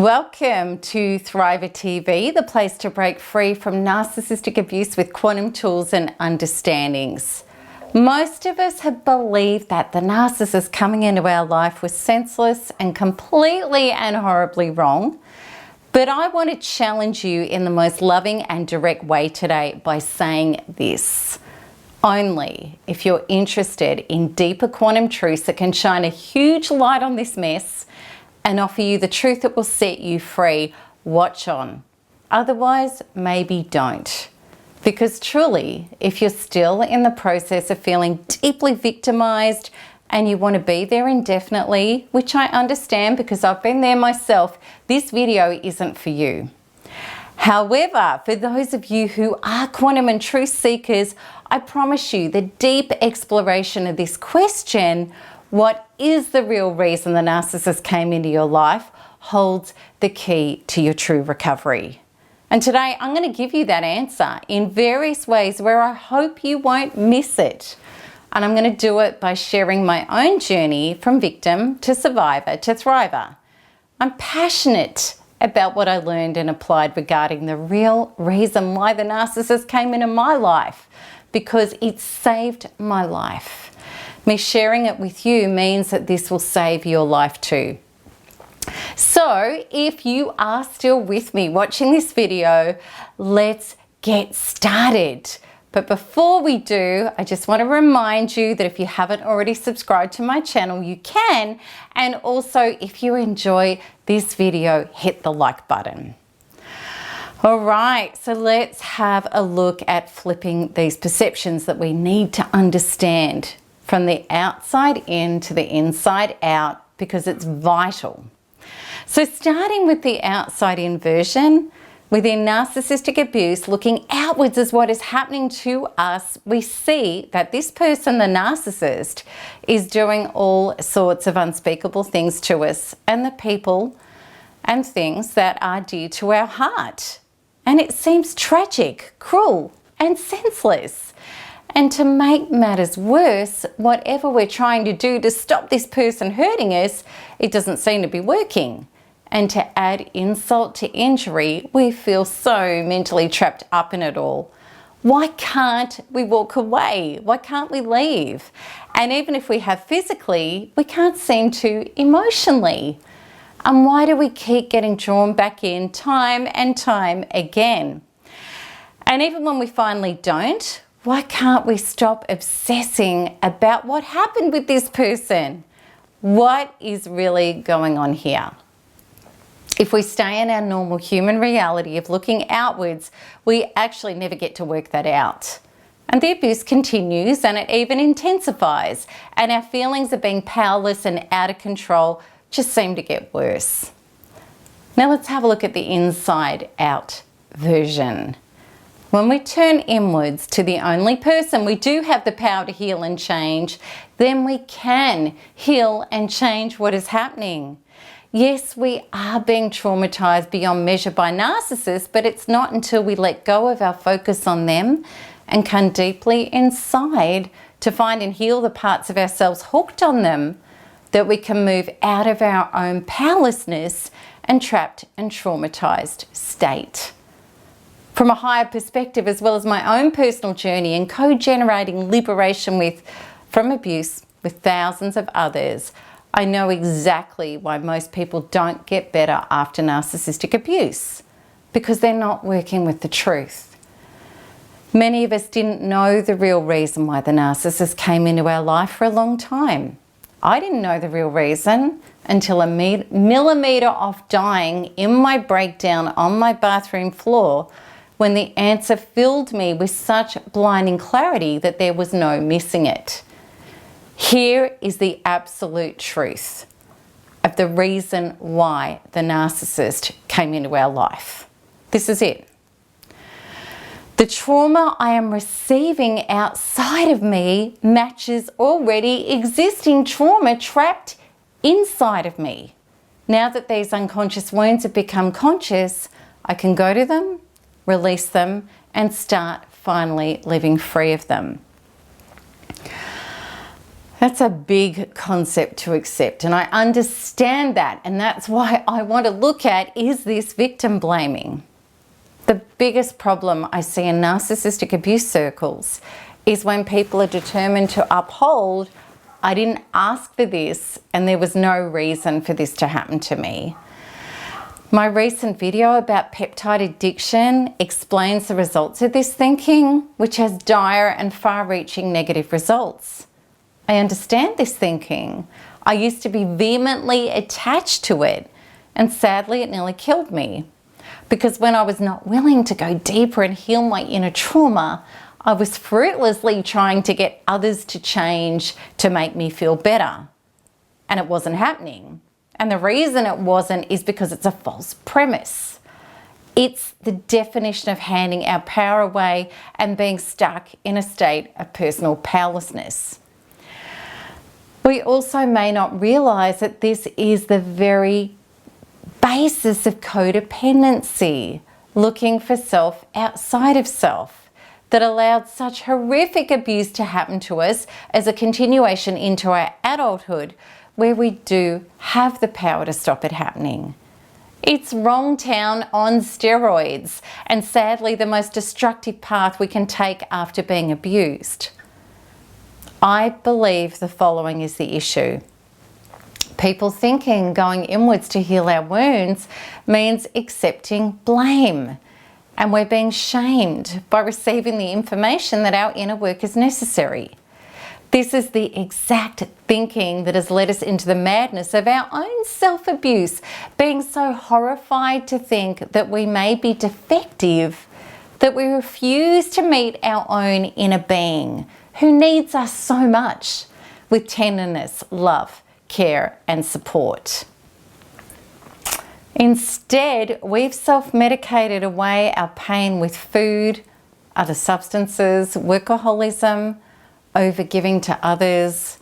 Welcome to Thriver TV, the place to break free from narcissistic abuse with quantum tools and understandings. Most of us have believed that the narcissist coming into our life was senseless and completely and horribly wrong. But I want to challenge you in the most loving and direct way today by saying this. Only if you're interested in deeper quantum truths that can shine a huge light on this mess and offer you the truth that will set you free, watch on. Otherwise, maybe don't. Because truly, if you're still in the process of feeling deeply victimized and you want to be there indefinitely, which I understand because I've been there myself, this video isn't for you. However, for those of you who are quantum and truth seekers, I promise you the deep exploration of this question, what is the real reason the narcissist came into your life, holds the key to your true recovery. And today I'm going to give you that answer in various ways where I hope you won't miss it. And I'm going to do it by sharing my own journey from victim to survivor to thriver. I'm passionate about what I learned and applied regarding the real reason why the narcissist came into my life, because it saved my life. Me sharing it with you means that this will save your life too. So if you are still with me watching this video, let's get started. But before we do, I just want to remind you that if you haven't already subscribed to my channel, you can. And also, if you enjoy this video, hit the like button. All right, so let's have a look at flipping these perceptions that we need to understand from the outside in to the inside out, because it's vital. So starting with the outside inversion, within narcissistic abuse, looking outwards as what is happening to us, we see that this person, the narcissist, is doing all sorts of unspeakable things to us and the people and things that are dear to our heart. And it seems tragic, cruel, and senseless. And to make matters worse, whatever we're trying to do to stop this person hurting us, it doesn't seem to be working. And to add insult to injury, we feel so mentally trapped up in it all. Why can't we walk away? Why can't we leave? And even if we have physically, we can't seem to emotionally. And why do we keep getting drawn back in time and time again? And even when we finally don't, why can't we stop obsessing about what happened with this person? What is really going on here? If we stay in our normal human reality of looking outwards, we actually never get to work that out. And the abuse continues and it even intensifies, and our feelings of being powerless and out of control just seem to get worse. Now let's have a look at the inside out version. When we turn inwards to the only person we do have the power to heal and change, then we can heal and change what is happening. Yes, we are being traumatized beyond measure by narcissists, but it's not until we let go of our focus on them and come deeply inside to find and heal the parts of ourselves hooked on them that we can move out of our own powerlessness and trapped and traumatized state. From a higher perspective, as well as my own personal journey and co-generating liberation from abuse with thousands of others, I know exactly why most people don't get better after narcissistic abuse, because they're not working with the truth. Many of us didn't know the real reason why the narcissist came into our life for a long time. I didn't know the real reason until a millimeter off dying in my breakdown on my bathroom floor, when the answer filled me with such blinding clarity that there was no missing it. Here is the absolute truth of the reason why the narcissist came into our life. This is it. The trauma I am receiving outside of me matches already existing trauma trapped inside of me. Now that these unconscious wounds have become conscious, I can go to them, release them, and start finally living free of them. That's a big concept to accept, and I understand that, and that's why I want to look at, is this victim blaming? The biggest problem I see in narcissistic abuse circles is when people are determined to uphold, I didn't ask for this and there was no reason for this to happen to me. My recent video about peptide addiction explains the results of this thinking, which has dire and far-reaching negative results. I understand this thinking. I used to be vehemently attached to it, and sadly it nearly killed me. Because when I was not willing to go deeper and heal my inner trauma, I was fruitlessly trying to get others to change to make me feel better. And it wasn't happening. And the reason it wasn't is because it's a false premise. It's the definition of handing our power away and being stuck in a state of personal powerlessness. We also may not realize that this is the very basis of codependency, looking for self outside of self, that allowed such horrific abuse to happen to us as a continuation into our adulthood, where we do have the power to stop it happening. It's wrong town on steroids, and sadly the most destructive path we can take after being abused. I believe the following is the issue. People thinking going inwards to heal our wounds means accepting blame, and we're being shamed by receiving the information that our inner work is necessary. This is the exact thinking that has led us into the madness of our own self-abuse, being so horrified to think that we may be defective, that we refuse to meet our own inner being, who needs us so much, with tenderness, love, care, and support. Instead, we've self-medicated away our pain with food, other substances, workaholism, overgiving to others,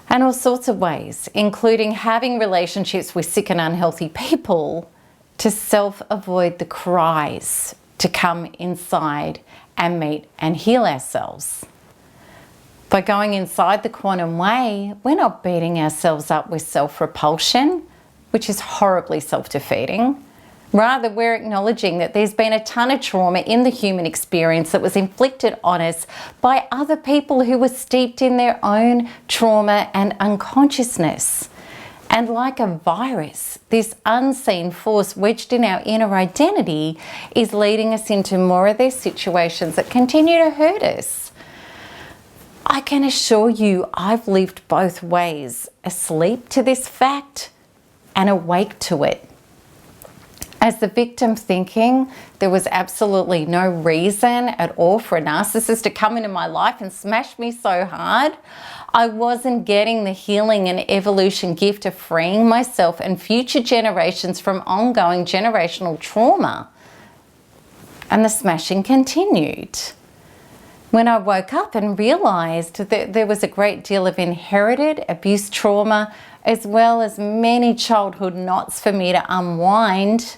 and all sorts of ways, including having relationships with sick and unhealthy people, to self-avoid the cries to come inside and meet and heal ourselves. By going inside the quantum way, we're not beating ourselves up with self-repulsion, which is horribly self-defeating. Rather, we're acknowledging that there's been a ton of trauma in the human experience that was inflicted on us by other people who were steeped in their own trauma and unconsciousness. And like a virus, this unseen force wedged in our inner identity is leading us into more of these situations that continue to hurt us. I can assure you I've lived both ways, asleep to this fact and awake to it. As the victim thinking, there was absolutely no reason at all for a narcissist to come into my life and smash me so hard. I wasn't getting the healing and evolution gift of freeing myself and future generations from ongoing generational trauma. And the smashing continued. When I woke up and realized that there was a great deal of inherited abuse trauma, as well as many childhood knots for me to unwind,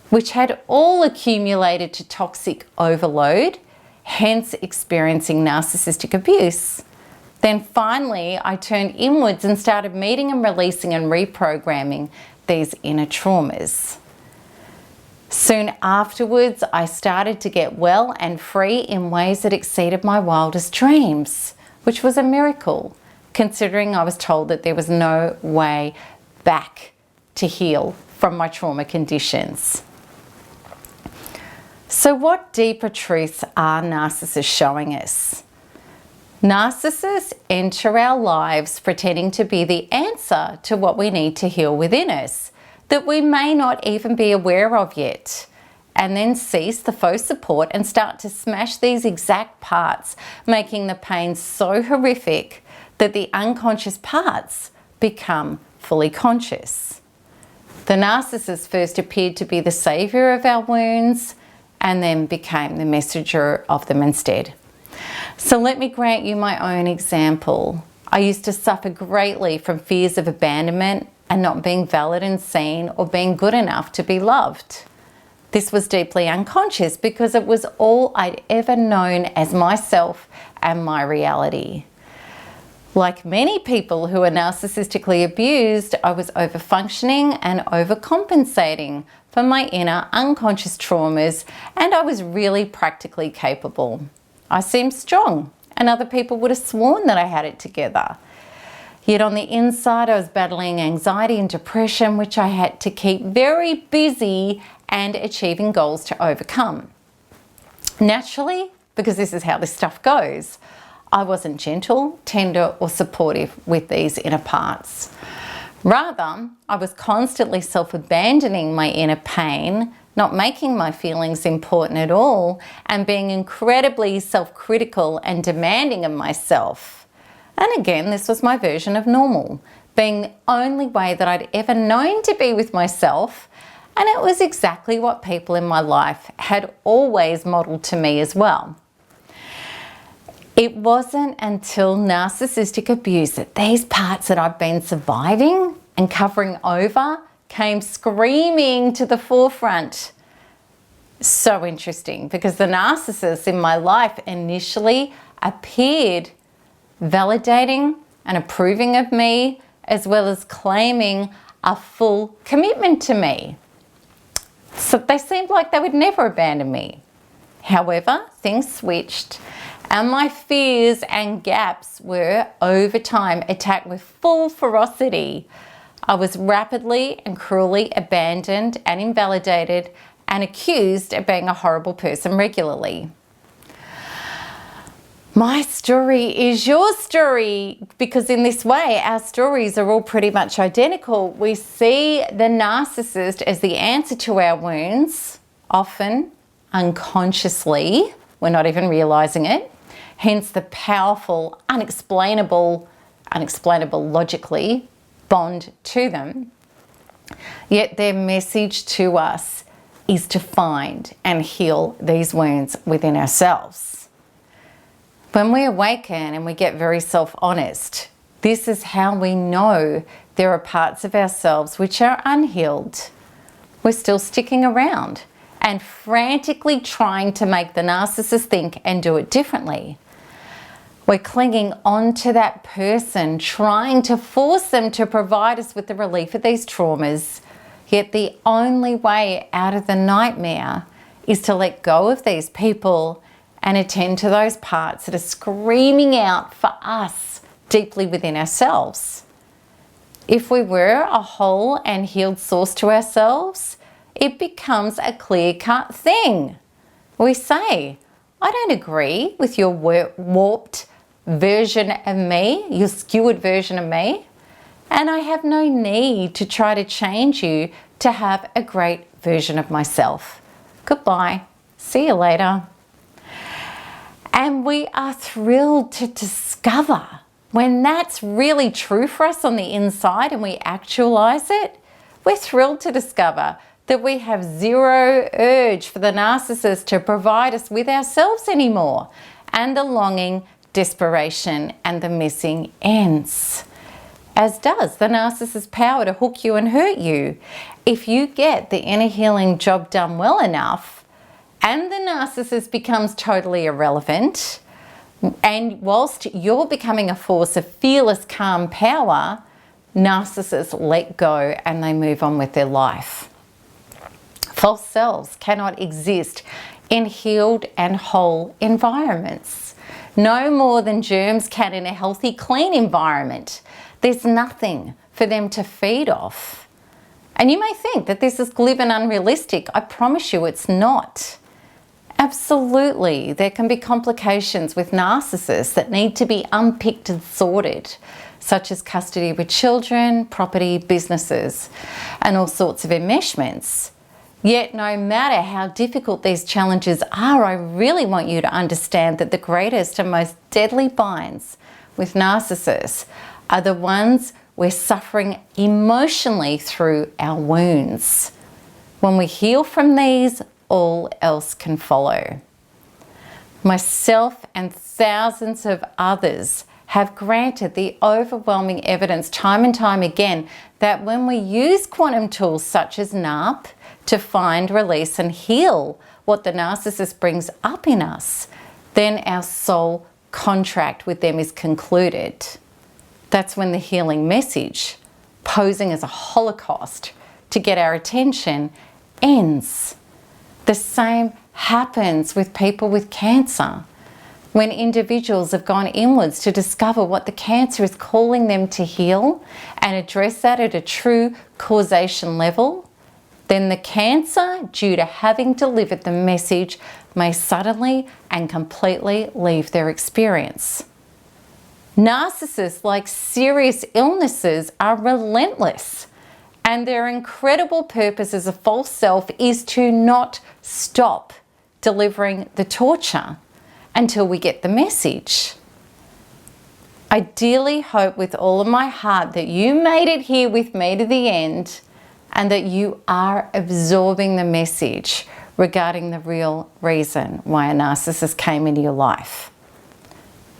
which had all accumulated to toxic overload, hence experiencing narcissistic abuse. Then finally, I turned inwards and started meeting and releasing and reprogramming these inner traumas. Soon afterwards, I started to get well and free in ways that exceeded my wildest dreams, which was a miracle, considering I was told that there was no way back to heal from my trauma conditions. So what deeper truths are narcissists showing us? Narcissists enter our lives pretending to be the answer to what we need to heal within us, that we may not even be aware of yet, and then cease the faux support and start to smash these exact parts, making the pain so horrific that the unconscious parts become fully conscious. The narcissist first appeared to be the savior of our wounds and then became the messenger of them instead. So let me grant you my own example. I used to suffer greatly from fears of abandonment and not being valid and seen or being good enough to be loved. This was deeply unconscious because it was all I'd ever known as myself and my reality. Like many people who are narcissistically abused, I was overfunctioning and overcompensating for my inner unconscious traumas, and I was really practically capable. I seemed strong, and other people would have sworn that I had it together. Yet on the inside, I was battling anxiety and depression, which I had to keep very busy and achieving goals to overcome. Naturally, because this is how this stuff goes, I wasn't gentle, tender, or supportive with these inner parts. Rather, I was constantly self-abandoning my inner pain, not making my feelings important at all, and being incredibly self-critical and demanding of myself. And again, this was my version of normal, being the only way that I'd ever known to be with myself, and it was exactly what people in my life had always modeled to me as well. It wasn't until narcissistic abuse that these parts that I've been surviving and covering over came screaming to the forefront. So interesting, because the narcissists in my life initially appeared validating and approving of me, as well as claiming a full commitment to me. So they seemed like they would never abandon me. However, things switched, and my fears and gaps were, over time, attacked with full ferocity. I was rapidly and cruelly abandoned and invalidated and accused of being a horrible person regularly. My story is your story, because in this way, our stories are all pretty much identical. We see the narcissist as the answer to our wounds, often unconsciously. We're not even realizing it. Hence the powerful, unexplainable logically, bond to them. Yet their message to us is to find and heal these wounds within ourselves. When we awaken and we get very self-honest, this is how we know there are parts of ourselves which are unhealed. We're still sticking around and frantically trying to make the narcissist think and do it differently. We're clinging on to that person, trying to force them to provide us with the relief of these traumas. Yet the only way out of the nightmare is to let go of these people and attend to those parts that are screaming out for us deeply within ourselves. If we were a whole and healed source to ourselves, it becomes a clear-cut thing. We say, I don't agree with your warped version of me, your skewed version of me, and I have no need to try to change you to have a great version of myself. Goodbye. See you later. And we are thrilled to discover when that's really true for us on the inside and we actualize it, we're thrilled to discover that we have zero urge for the narcissist to provide us with ourselves anymore, and the longing, desperation, and the missing ends. As does the narcissist's power to hook you and hurt you. If you get the inner healing job done well enough, and the narcissist becomes totally irrelevant, and whilst you're becoming a force of fearless, calm power, narcissists let go and they move on with their life. False selves cannot exist in healed and whole environments. No more than germs can in a healthy, clean environment. There's nothing for them to feed off. And you may think that this is glib and unrealistic. I promise you it's not. Absolutely, there can be complications with narcissists that need to be unpicked and sorted, such as custody with children, property, businesses, and all sorts of enmeshments. Yet no matter how difficult these challenges are, I really want you to understand that the greatest and most deadly binds with narcissists are the ones we're suffering emotionally through our wounds. When we heal from these, all else can follow. Myself and thousands of others have granted the overwhelming evidence time and time again that when we use quantum tools such as NARP to find, release and heal what the narcissist brings up in us, then our soul contract with them is concluded. That's when the healing message, posing as a holocaust to get our attention, ends. The same happens with people with cancer. When individuals have gone inwards to discover what the cancer is calling them to heal and address that at a true causation level, then the cancer, due to having delivered the message, may suddenly and completely leave their experience. Narcissists, like serious illnesses, are relentless, and their incredible purpose as a false self is to not stop delivering the torture until we get the message. I dearly hope with all of my heart that you made it here with me to the end and that you are absorbing the message regarding the real reason why a narcissist came into your life.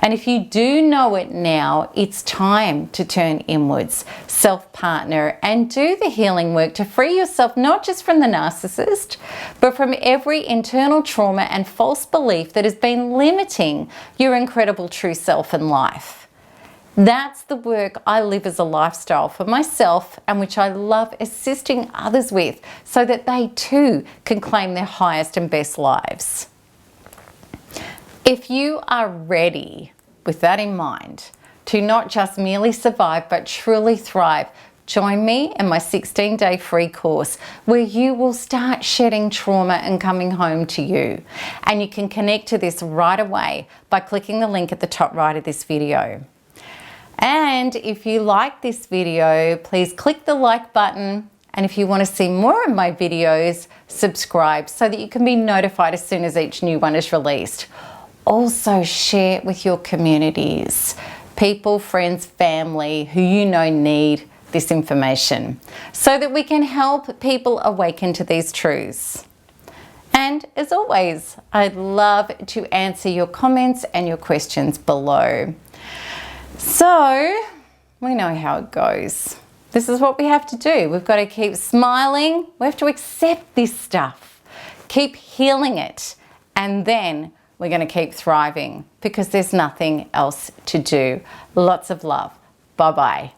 And if you do know it now, it's time to turn inwards, self-partner, and do the healing work to free yourself not just from the narcissist, but from every internal trauma and false belief that has been limiting your incredible true self in life. That's the work I live as a lifestyle for myself, and which I love assisting others with so that they too can claim their highest and best lives. If you are ready, with that in mind, to not just merely survive but truly thrive, join me in my 16-day free course where you will start shedding trauma and coming home to you. And you can connect to this right away by clicking the link at the top right of this video. And if you like this video, please click the like button. And if you want to see more of my videos, subscribe so that you can be notified as soon as each new one is released. Also share it with your communities, people, friends, family who you know need this information so that we can help people awaken to these truths. And as always, I'd love to answer your comments and your questions below. So we know how it goes. This is what we have to do. We've got to keep smiling. We have to accept this stuff, keep healing it, and then we're going to keep thriving because there's nothing else to do. Lots of love. Bye-bye.